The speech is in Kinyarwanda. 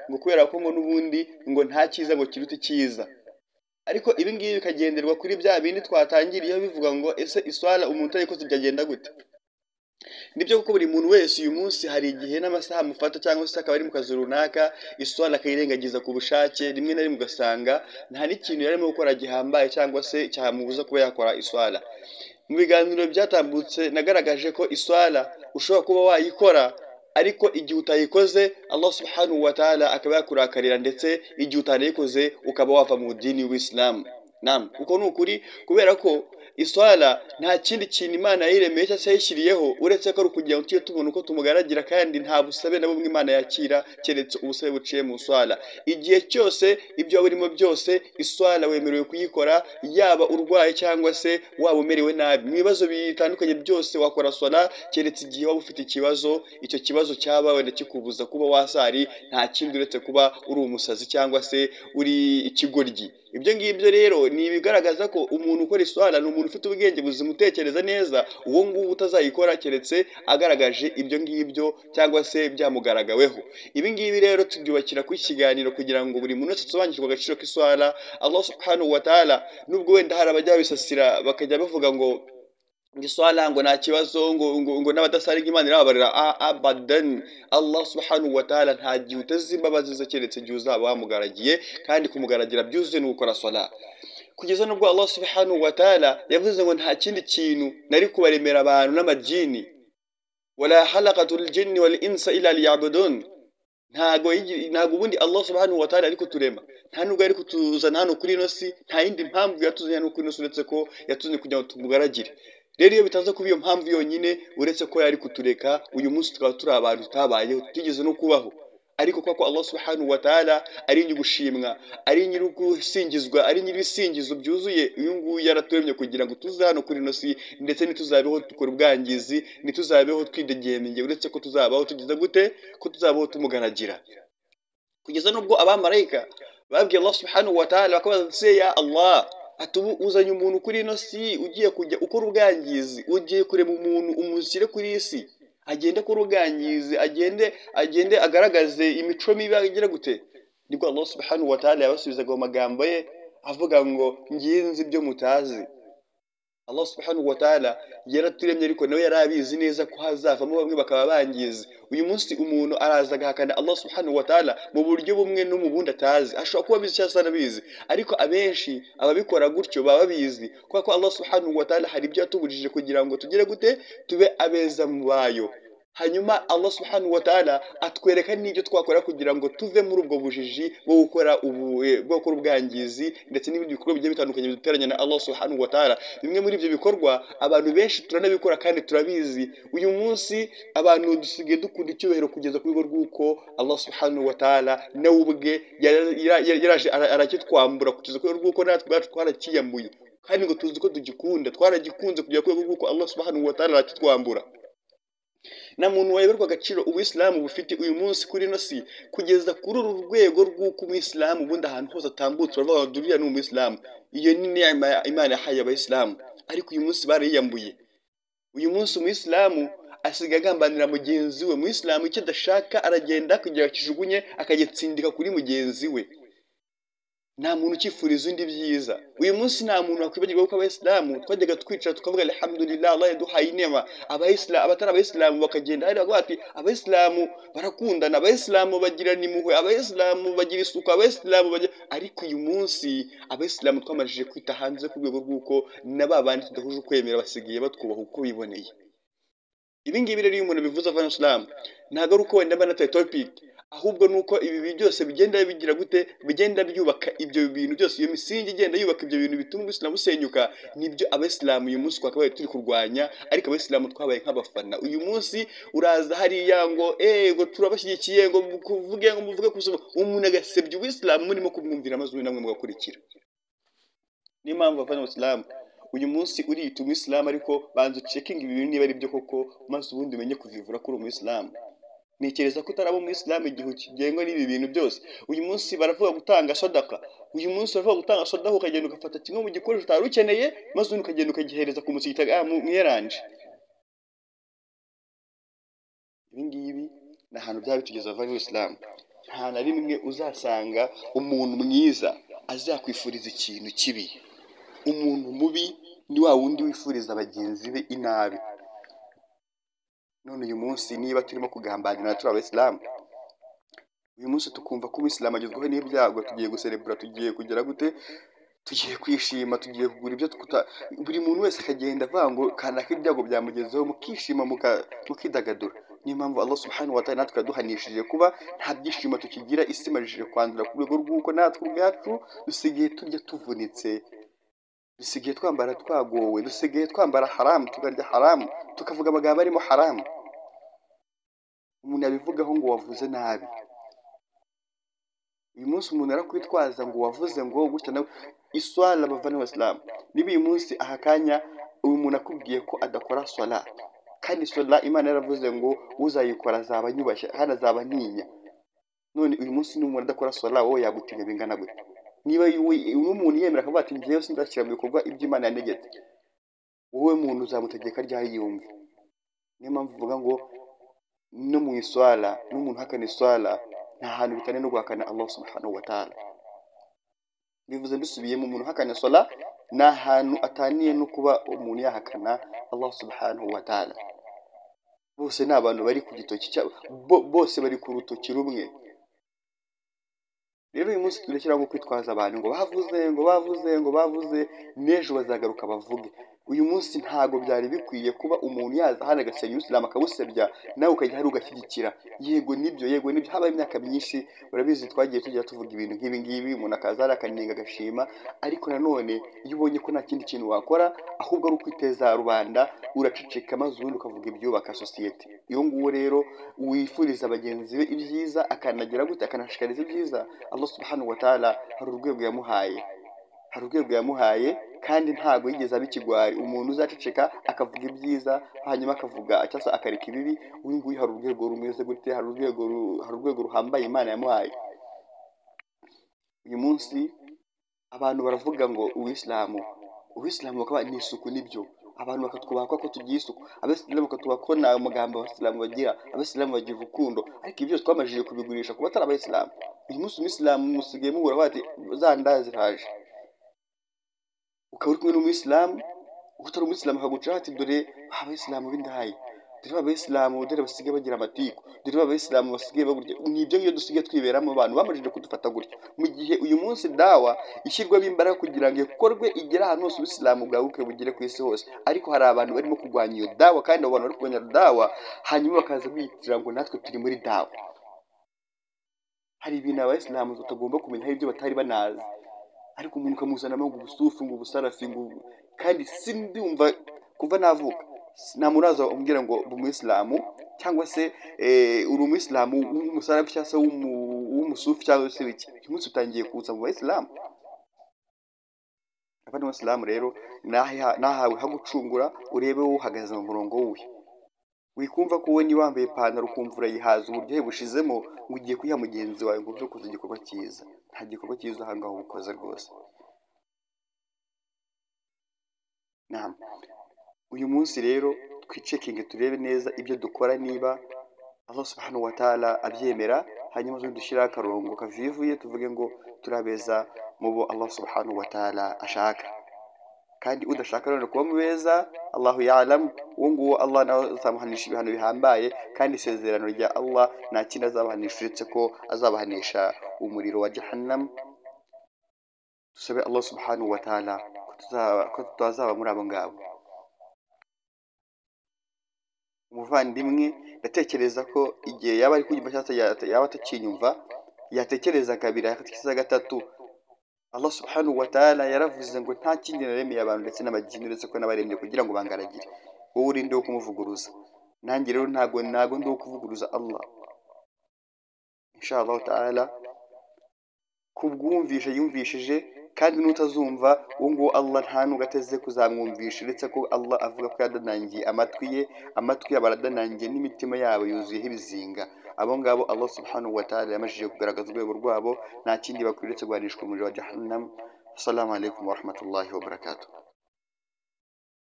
ngo kubera ko ngo n'ubundi ngo nta cyiza ngo kiruta icyiza. Ariko ibi ngibi bikagenderwa kuri bya bindi twatangiriyeho bivuga ngo ese iswala umuntu ayikoze byagenda gute? Nibyo kuko buri muntu wese uyu munsi hari igihe n'amasaha amufata cyangwa se akaba ari mu kazi runaka iswala akayirengagiza ku bushake, rimwe na rimwe ugasanga nta n'ikintu yarimo gukora gihambaye cyangwa se cyamubuza kuba yakora iswala. Mu biganiro byatambutse nagaragaje ko iswala ushobora kuba wayikora ariko igihe utayikoze Allah subhanahu wa ta'ala akaba yakurakarira, ndetse igihe utanayikoze ukaba wava mu dini w'Islam. Naam, uko nukuri kubera ko iswala nta kindi kintu Imana yiremeye cyangwa se yishyiriyeho uretse ko ari ukugira ngo tujye tubona uko tumugaragira, kandi nta busabe na bumwe Imana yakira keretse ubusabe buciye mu swala. Igihe cyose ibyo burimo byose iswala wemerewe kuyikora, yaba urwaye cyangwa se waba umerewe nabi. Mu bibazo bitandukanye byose wakora swala keretse igihe waba ufite ikibazo, icyo kibazo cyaba wenda kikubuza kuba wasari, nta kindi uretse kuba uri umusazi cyangwa se uri ikigoryi. Ibyo ngibyo rero ni ibigaragaza ko umuntu ukora iswala ni umuntu ufite ubwenge buzima, utekereza neza. Uwo nguwo utazayikora keretse agaragaje ibyo ngibyo cyangwa se byamugaragaweho. Ibi ngibi rero tubyubakira ku kiganiro kugira ngo buri muntu wese asobanukirwe agaciro k'iswala. Allah subhanahu wa ta'ala nubwo wenda hari abajya babisasira bakajya bavuga ngo iswala ngo nta kibazo ngo n'abadasariga Imana irababarira, abadan. Allah subhanahu wa ta'ala nta gihe uteze imbabazi ze keretse igihe uzaba wamugaragiye, kandi kumugaragira byuzuye ni gukora swala. Kugeza nubwo Allah subhanahu wa ta'ala yavuze ngo nta kindi kintu nari kubaremera abantu n'amajini, wala halaqatul jinni wal insa illa liya'budun. Ntago ubundi Allah subhanahu wa ta'ala ari kuturema, nta nubwo ari kutuzana hano kuri ino si, nta yindi mpamvu yatuzanye hano kuri ino si uretse ko yatuzanye kugira ngo tumugaragire. Rero iyo bitaza kuba iyo mpamvu yonyine, uretse ko yari kutureka uyu munsi tukaba turi abantu tutabayeho, tutigeze no kubaho. Ariko kwa Allah subhanahu wa ta'ala ari nyigushimwa, ari nyirugusingizwa, ari nyirisingizo byuzuye, uyu nguyu yaraturemye kugira ngo tuze hano kuri ino si, ndetse nituzabeho dukora ubwangizi, nituzabeho twidegembye, uretse ko tuzabaho tugize gute, ko tuzabaho tumugaragira. Kugeza nubwo abamarayika babwiye Allah subhanahu wa ta'ala bakabaza ya Allah, atubu uzanye umuntu kuri ino si ugiye kujya ukora ubwangizi, ugiye kurema umuntu umushyire kuri isi agende akora ubwangizi, agende agaragaze imico mibi agira gute? Nibwo Allah subhanahu wa ta'ala yabasubizaga mu magambo ye avuga ngo nginzi ibyo mutazi. Allah subhanahu wa ta'ala yaraturemye, ariko nawe yarabizi neza ko hazavamo bamwe bakaba bangizi. Uyu munsi umuntu araza agahakana Allah subhanahu wa ta'ala mu buryo bumwe no mu bundi atazi, ashobora kuba abizi cyangwa se anabizi, ariko abenshi ababikora gutyo baba babizi, kuko Allah subhanahu wa ta'ala hari ibyo yatubujije kugira ngo tugire gute, tube abeza mu bayo. Hanyuma Allah subhanahu wa ta'ala atwereka n'ibyo twakora kugira ngo tuve muri ubwo bujiji bwo gukora ubwangizi, ndetse n'ibindi bikorwa bigiye bitandukanye biduteranya na Allah subhanahu wa ta'ala. Bimwe muri ibyo bikorwa abantu benshi turanabikora kandi turabizi. Uyu munsi abantu dusigaye dukunda icyubahiro kugeza ku rwego rw'uko Allah subhanahu wa ta'ala nawe ubwe yaraje arakitwambura kugeza ku rwego rw'uko natwe ubwacu twarakiyambuye, kandi ngo tuzi ko tugikunda, twaragikunze kugera ku rwego rw'uko Allah subhanahu wa ta'ala arakitwambura. Na muntu wayoberwa agaciro ubuyisilamu bufite uyu munsi kuri ino si, kugeza kuri uru rwego rw'uko umuyisilamu ubundi ahantu hose atambutse baravuga ngo duriya ni umuyisilamu. Iyo ni ni'ma Imana yahaye abayisilamu, ariko uyu munsi bariyambuye. Uyu munsi umuyisilamu asigaye agambanira mugenzi we. Umuyisilamu icyo adashaka aragenda kugira akijugunye akagitsindika kuri mugenzi we. Nta muntu ukifuriza undi byiza. Uyu munsi nta muntu wakwibagirwa ko abayisilamu twajyaga twicara tukavuga alhamdulillah Allah yaduhaye inema. Abatari abayisilamu bakagenda ari bavuga ati abayisilamu barakundana, abayisilamu bagirana impuhwe, abayisilamu bagira isuku, abayisilamu ariko uyu munsi abayisilamu twamajije kwita hanze ku rwego rw'uko n'ababandi tudahuje ukwemera basigaye batwubaha uko biboneye. Ibi ngibi rero iyo umuntu bivuze avana Islam ntago ari uko wenda mbana topic, ahubwo nuko ibi byose bigenda bigira gute, bigenda byubaka ibyo bintu byose, iyo misingi igenda yubaka ibyo bintu bituma ubusiramu busenyuka. Nibyo abayisilamu uyu munsi twakabaye turi kurwanya, ariko abayisilamu twabaye nk'abafana. Uyu munsi uraza hariya ngo ngo turabashyigikiye, ngo muvuge kusoma, umuntu agasebya ubuyisilamu murimo kumwumvira amazwi namwe mugakurikira. Niyo mpamvu abafana b'Isilamu uyu munsi urita umuyisilamu, ariko banza ucekinga ibi bintu niba ari byo koko, maze ubundi umenye kuvivura kuri umuyisilamu. Ntekereza ko utaraba umuyisilamu igihe ukigengwa n'ibi bintu byose. Uyu munsi baravuga gutanga sadaka, uyu munsi baravuga gutanga sadaka, ukagenda ugafata kimwe mu gikoresho utari ukeneye, maze ubundi ukagenda ukagihereza ku musigiti mwiranje. Ibi ngibi ni ahantu byaba bitugeza avana Islam. nta na rimwe uzasanga umuntu mwiza azakwifuriza ikintu kibi. Umuntu mubi ni wa wundi wifuriza bagenzi be inabi. None uyu munsi niba turimo kugambanira turi Abayisilamu, uyu munsi tukumva ko Umuyisilamu agezweho n'ibyago, tugiye guserebura, tugiye kugira gute, tugiye kwishima, tugiye kugura ibyo buri muntu wese akagenda avuga ngo kanaka ibyago byamugezeho, mukishima mukidagadura. Niyo mpamvu Allah subhanahu wa ta'ala natwe yaduhanishije kuba nta byishimo tukigira, isi imarishije kwandura ku rwego rw'uko natwe ubwacu dusigaye turya tuvunitse, dusigaye twambara twagowe, dusigaye twambara haramu, tukarya haramu, tukavuga amagambo arimo haramu. Umuntu yabivugaho ngo wavuze nabi. Uyu munsi umuntu arakwitwaza ngo wavuze ngo gutya nawe. Iswala bavana Abasilamu, niba uyu munsi aha kanya uyu muntu akubwiye ko adakora swala, kandi swala Imana yaravuze ngo uzayikora azaba anyubashye kandi azaba antinya. None uyu munsi n'umuntu adakora swala, wowe yagutinya bingana gute? Niba umuntu yemera akavuga ati ngiye sindashyira mu bikorwa ibyo Imana yantegetse, wowe muntu uzamutegeka ryari yumve? Niyo mpamvu uvuga ngo no mu iswala n'umuntu hakana iswala nta hantu bitane no guhakana Allah subhanahu wa ta'ala. Bivuze mbisubiyemo, umuntu hakana swala nta hantu ataniye no kuba umuntu yahakana Allah subhanahu wa ta'ala. Bose ni abantu bari ku gitoki cyabo, bose bari ku rutoki rumwe. Rero uyu munsi turekera ngo kwitwaza abantu ngo bavuze n'ejo bazagaruka bavuge. Uyu munsi ntago byari bikwiye kuba umuntu yaza hano agasenya Ubusilamu akabusebya, nawe ukajya hari ugashyigikira. Yego nibyo habaye imyaka myinshi, urabizi twagiye tujya tuvuga ibintu nk'ibi ngibi, umuntu akaza hari akanenga agashima, ariko nanone iyo ubonye ko nta kindi kintu wakora ahubwo ari ukwiteza rubanda, uraceceka maze ubundi ukavuga ibyubaka sosiyete. Iyo nguwo rero wifuriza bagenzi be ibyiza, akanagira gute, akanashikariza ibyiza, Allah subhanahu wa ta'ala hari urwego yamuhaye, kandi ntago yigeze abikigwari. Umuntu uzaceceka akavuga ibyiza hanyuma akavuga cyangwa akareka ibibi, uyu nguyu hari urwego rumeze gute, hari urwego ruhambaye Imana yamuhaye. Uyu munsi abantu baravuga ngo Uwisilamu bakaba ni isuku. Nibyo, abantu bakatwubaka ko tugiye isuku, Abasilamu bakatwubaka ko nta magambo Abasilamu bagira, Abasilamu bagira urukundo, ariko ibyo twamajije kubigurisha kuba atari Abayisilamu. Uyu munsi Umuyisilamu musigaye muhura bati za nda ziraje, ukaba uri kumwe n'Umuyisilamu, utari Umuyisilamu akaguca ati dore Abayisilamu b'indayi, dore Abayisilamu dore basigaye bagira amatiku, dore Abayisilamu basigaye bagurya. Nibyo ngibyo dusigaye twiberamo, abantu bamajije kudufata gutyo, mu gihe uyu munsi dawa ishyirwamo imbaraga kugira ngo ikorwe igere ahantu hose Ubisilamu bwaguke bugere ku isi hose. Ariko hari abantu barimo kurwanya iyo dawa, kandi abo bantu bari kurwanya dawa hanyuma bakaza biyitirira ngo natwe turi muri dawa. Hari ibintu Abayisilamu tutagomba kumenya, hari ibyo batari banazi, ariko umuntu ukamuzanamo ngo ubusufu, ngo ubusarafi, ngo kandi sindumva kuva navuka nta muraza umbwira ngo Umuyisilamu cyangwa se uri Umuyisilamu w'umusarafi cyangwa se w'umusufi cyangwa se biki. Uyu munsi utangiye kuza mu Bayisilamu. Abandi Bayisilamu rero nahawe hagucungura, urebe wowe uhagaze mu murongo wuhe. Wikumva ko wowe ni wambaye ipantaro ukumva urayihaza uburyohe bushizemo, ngo ugiye kuyiha mugenzi wawe ngo uze kuza igikorwa cyiza. Nta gikorwa cyiza aha ngaho ubukoze rwose. Uyu munsi rero twicekinge, turebe neza ibyo dukora, niba Allah subhanahu wa ta'ala abyemera, hanyuma dushyiraho akarongo kavivuye, tuvuge ngo turabeza mu bo Allah subhanahu wa ta'ala ashaka. Kandi udashaka rero kuba mu beza, Allahu ya'lam, uwo nguwo Allah nawe azamuhanisha ibihano bihambaye, kandi isezerano rya Allah nta kindi azabahanisha uretse ko azabahanisha umuriro wa Jahannam. Dusabe Allah subhanahu wa ta'ala ko tutazaba muri abo ngabo. Umuvandimwe ndatekereza ko igihe yaba ari kunyumva cyangwa yaba atakinyumva, yatekereza kabiri, yatekereza gatatu. Allah subhanahu wa ta'ala yaravuze ngo nta kindi naremeye abantu ndetse n'abajini, uretse ko n'abaremye kugira ngo bangaragire. Wowe urinde wo kumuvuguruza, nanjye rero ntago ndi wo kuvuguruza Allah. Inshallah ta'ala kubwumvisha yumvishije, kandi n'utazumva uwo nguwo Allah nta nugateze kuzamwumvisha, uretse ko Allah avuga ko yadanangiye amatwi yabo aradanangiye, n'imitima yabo yuzuyeho ibizinga. Abo ngabo Allah subhanahu wa ta'ala yamajije kugaragaza urwego rwabo, nta kindi bakwiriye uretse guhanishwa umuriro wa Jahannam. Assalamu alaikum wa rahmatullahi wa barakatuh.